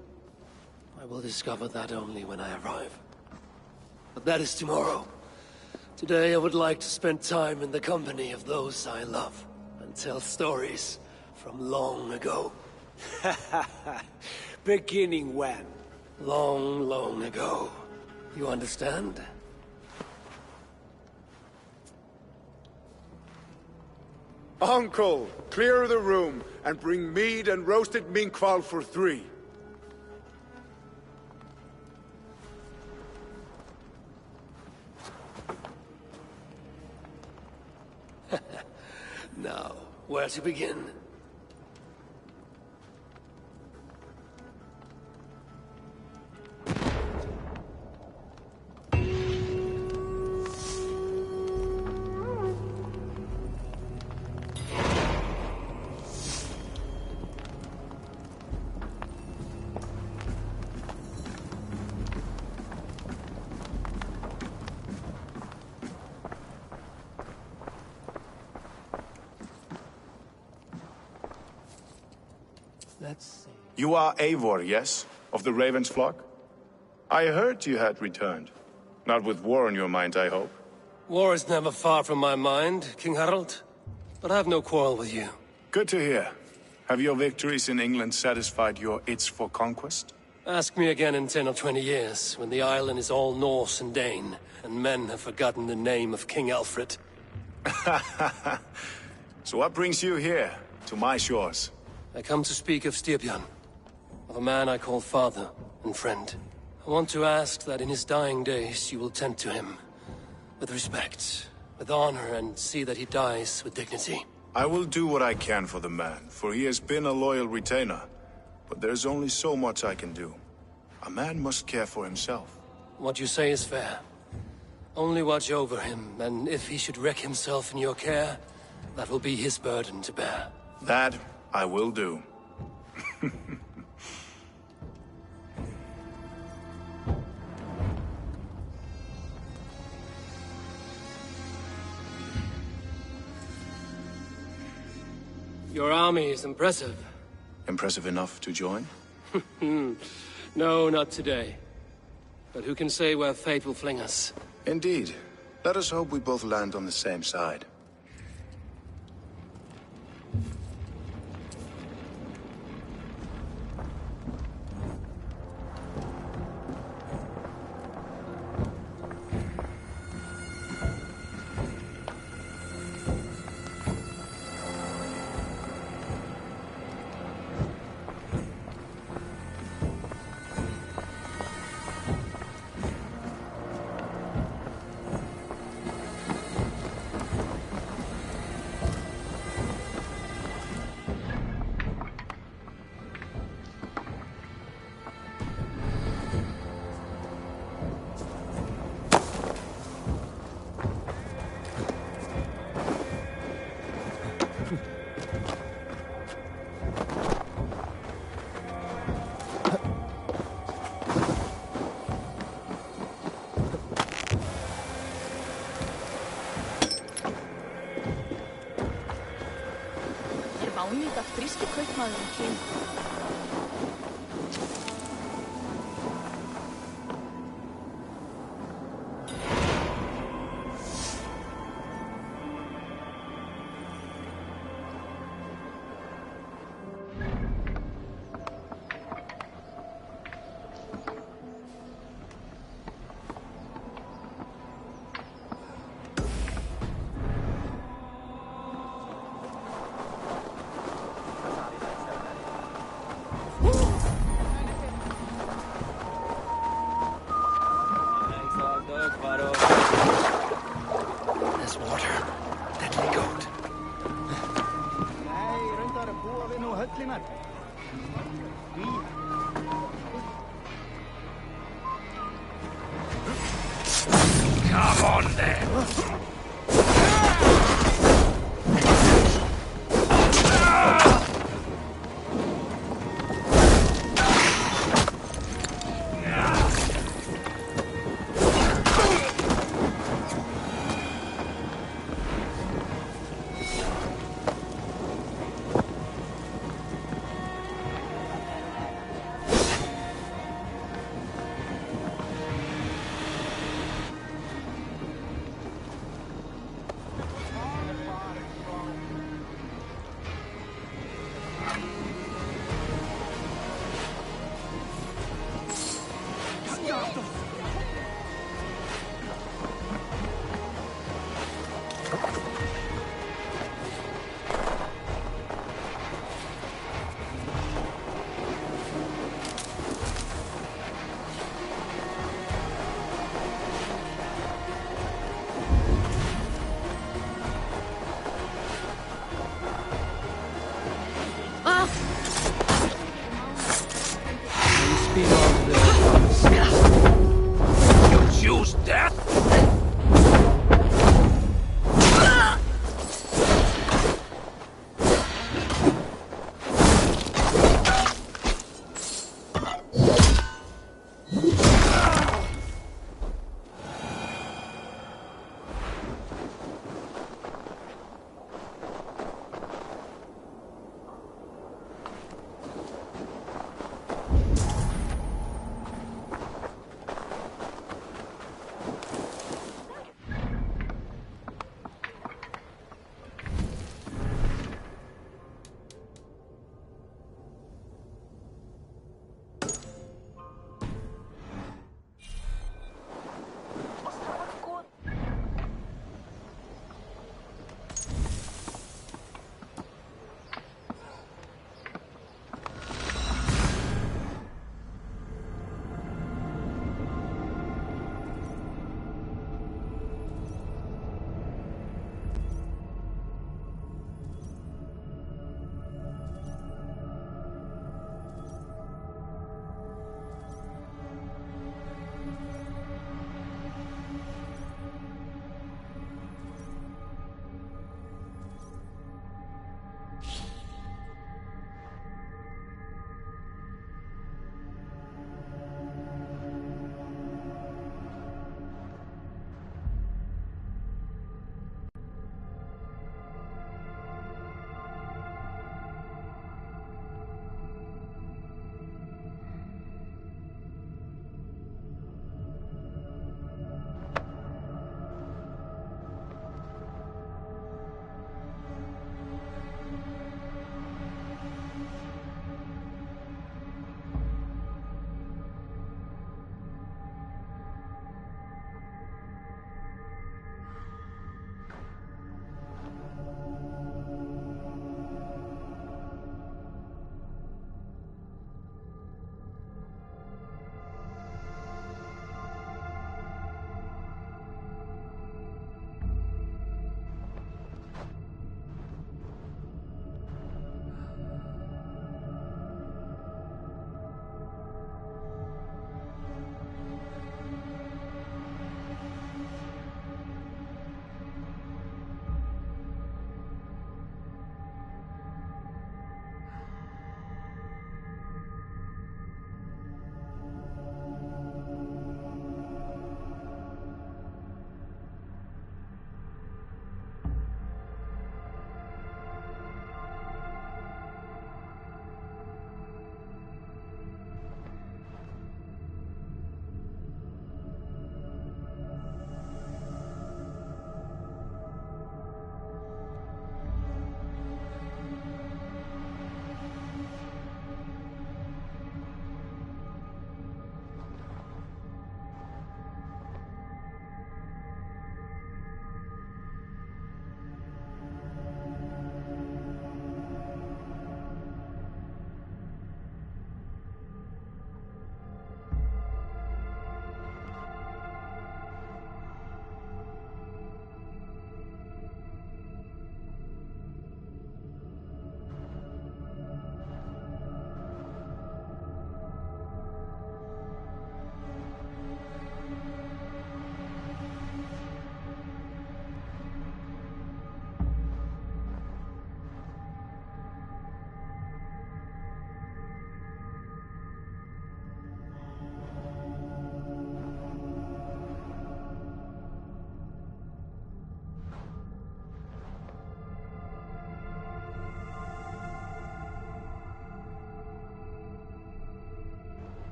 Speaker 4: I will discover that only when I arrive. But that is tomorrow. Today I would like to spend time in the company of those I love. And tell stories from long ago.
Speaker 3: Beginning when?
Speaker 4: Long, long ago. You understand?
Speaker 13: Uncle, clear the room and bring mead and roasted minkval for 3.
Speaker 4: Now, where to begin? Let's see.
Speaker 14: You are Eivor, yes? Of the Raven's flock? I heard you had returned. Not with war on your mind, I hope.
Speaker 4: War is never far from my mind, King Harold. But I have no quarrel with you.
Speaker 14: Good to hear. Have your victories in England satisfied your itch for conquest?
Speaker 4: Ask me again in 10 or 20 years, when the island is all Norse and Dane, and men have forgotten the name of King Alfred.
Speaker 14: So what brings you here, to my shores?
Speaker 4: I come to speak of Styrbjörn, of a man I call father and friend. I want to ask that in his dying days you will tend to him, with respect, with honor, and see that he dies with dignity.
Speaker 14: I will do what I can for the man, for he has been a loyal retainer. But there's only so much I can do. A man must care for himself.
Speaker 4: What you say is fair. Only watch over him, and if he should wreck himself in your care, that will be his burden to bear.
Speaker 14: That I will do.
Speaker 4: Your army is impressive.
Speaker 14: Impressive enough to join?
Speaker 4: No, not today. But who can say where fate will fling us?
Speaker 14: Indeed. Let us hope we both land on the same side.
Speaker 15: Ónýtt af gríski kaupmaðurinn kemur.
Speaker 4: There's water. Deadly goat.
Speaker 16: Nei, reyndar að búa við nú höllinar.
Speaker 3: Come on then! Choose death?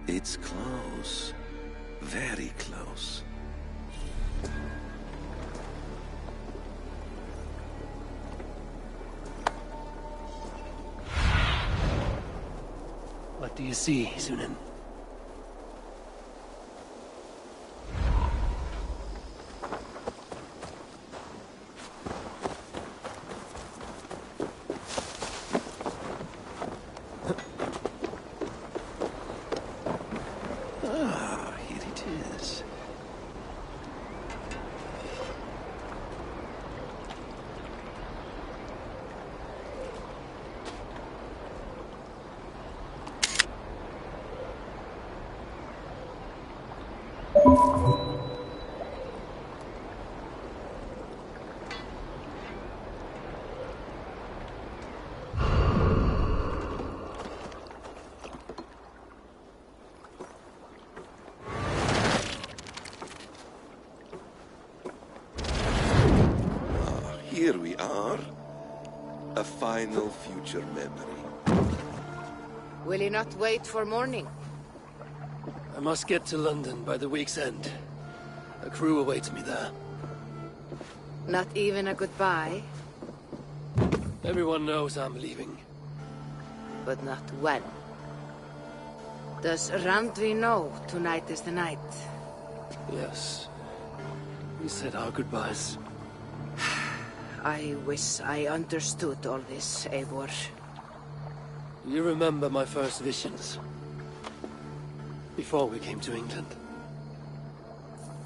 Speaker 9: It's close. Very close.
Speaker 4: What do you see, Sunan?
Speaker 9: Ah, here it is. Here we are. A final future memory.
Speaker 17: Will you not wait for morning?
Speaker 4: I must get to London by the week's end. A crew awaits me there.
Speaker 17: Not even a goodbye?
Speaker 4: Everyone knows I'm leaving.
Speaker 17: But not when. Does Randvi know tonight is the night?
Speaker 4: Yes. We said our goodbyes.
Speaker 17: I wish I understood all this, Eivor.
Speaker 4: You remember my first visions? Before we came to England.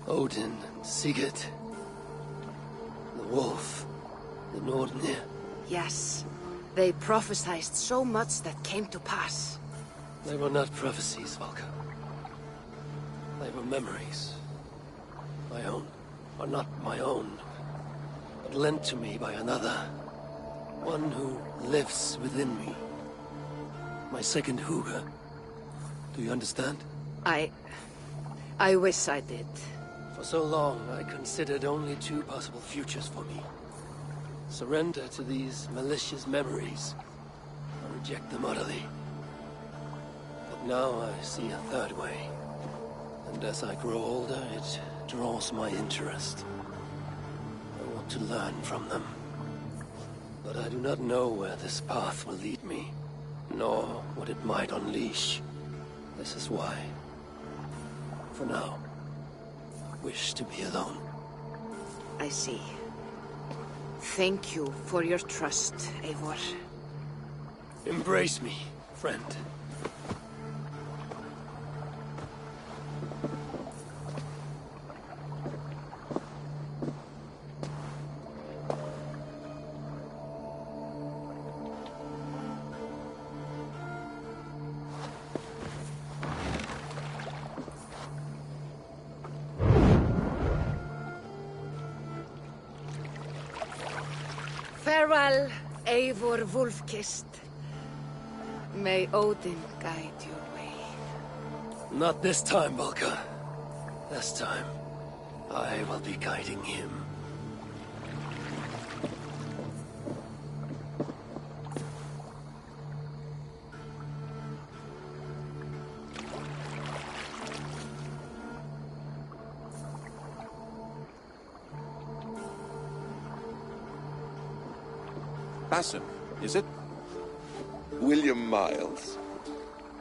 Speaker 4: Odin and Sigurd. The wolf. The Nordenir.
Speaker 17: Yes. They prophesied so much that came to pass.
Speaker 4: They were not prophecies, Valka. They were memories. My own. Or not my own. But lent to me by another. One who lives within me. My second Huga. Do you understand?
Speaker 17: I wish I did.
Speaker 4: For so long, I considered only two possible futures for me. Surrender to these malicious memories, or reject them utterly. But now I see a third way. And as I grow older, it draws my interest. I want to learn from them. But I do not know where this path will lead me, nor what it might unleash. This is why, for now, I wish to be alone.
Speaker 17: I see. Thank you for your trust, Eivor.
Speaker 4: Embrace me, friend.
Speaker 17: Farewell, Eivor Wolfkist. May Odin guide your way.
Speaker 4: Not this time, Valka. This time, I will be guiding him.
Speaker 18: Basim, is it?
Speaker 9: William Miles.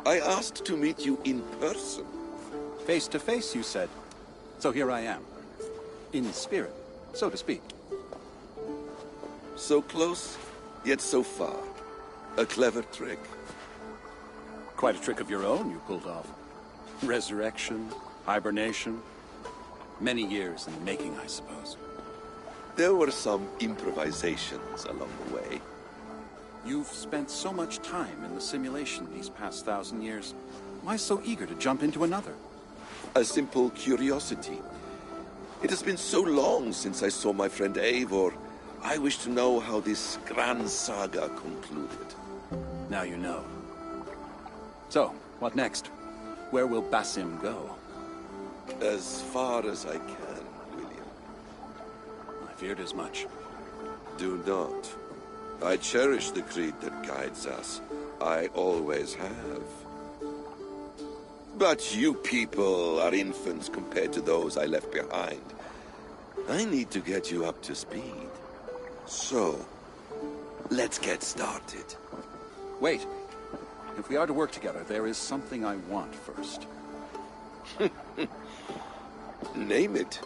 Speaker 9: I asked to meet you in person.
Speaker 18: Face to face, you said. So here I am. In spirit, so to speak.
Speaker 9: So close, yet so far. A clever trick.
Speaker 18: Quite a trick of your own you pulled off. Resurrection, hibernation. Many years in the making, I suppose.
Speaker 9: There were some improvisations along the way.
Speaker 18: You've spent so much time in the simulation these past 1,000 years. Why so eager to jump into another?
Speaker 9: A simple curiosity. It has been so long since I saw my friend Eivor. I wish to know how this grand saga concluded.
Speaker 18: Now you know. So, what next? Where will Basim go?
Speaker 9: As far as I can, William.
Speaker 18: I feared as much.
Speaker 9: Do not. I cherish the creed that guides us. I always have. But you people are infants compared to those I left behind. I need to get you up to speed. So, let's get started.
Speaker 18: Wait. If we are to work together, there is something I want first.
Speaker 9: Name it.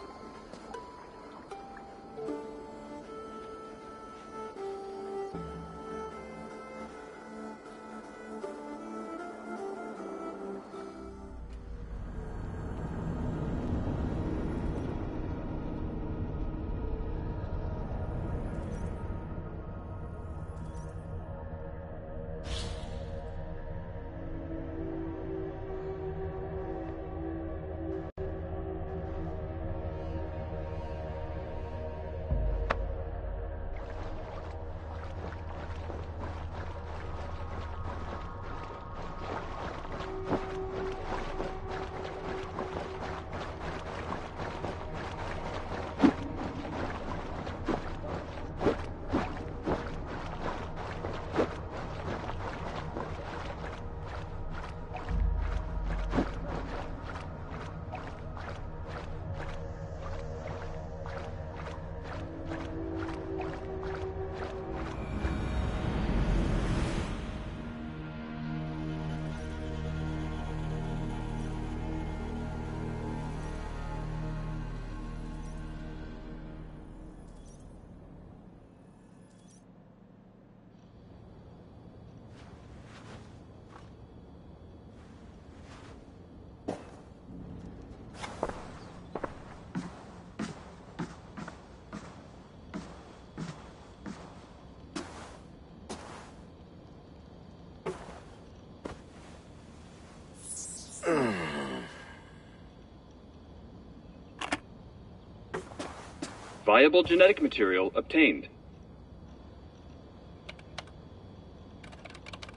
Speaker 10: Viable genetic material obtained.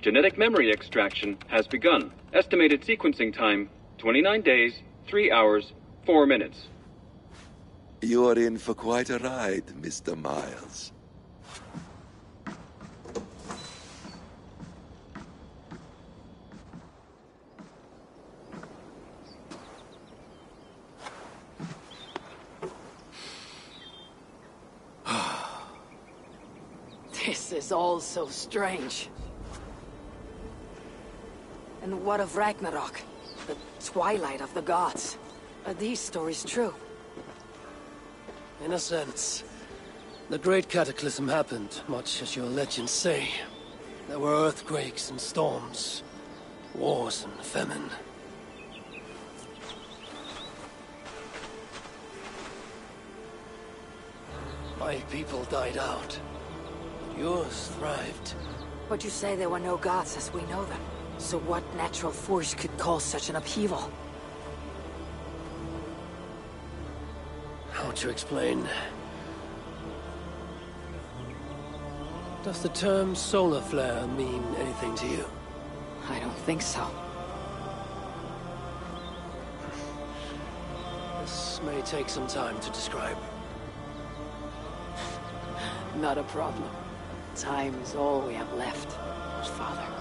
Speaker 10: Genetic memory extraction has begun. Estimated sequencing time, 29 days, 3 hours, 4 minutes.
Speaker 9: You are in for quite a ride, Mr. Miles.
Speaker 17: This is all so strange. And what of Ragnarok? The twilight of the gods? Are these stories true?
Speaker 4: In a sense. The Great Cataclysm happened, much as your legends say. There were earthquakes and storms, wars and famine. My people died out. Yours thrived.
Speaker 17: But you say there were no gods as we know them. So what natural force could cause such an upheaval?
Speaker 4: How to explain? Does the term solar flare mean anything to you?
Speaker 17: I don't think so.
Speaker 4: This may take some time to describe.
Speaker 17: Not a problem. Time is all we have left, Father.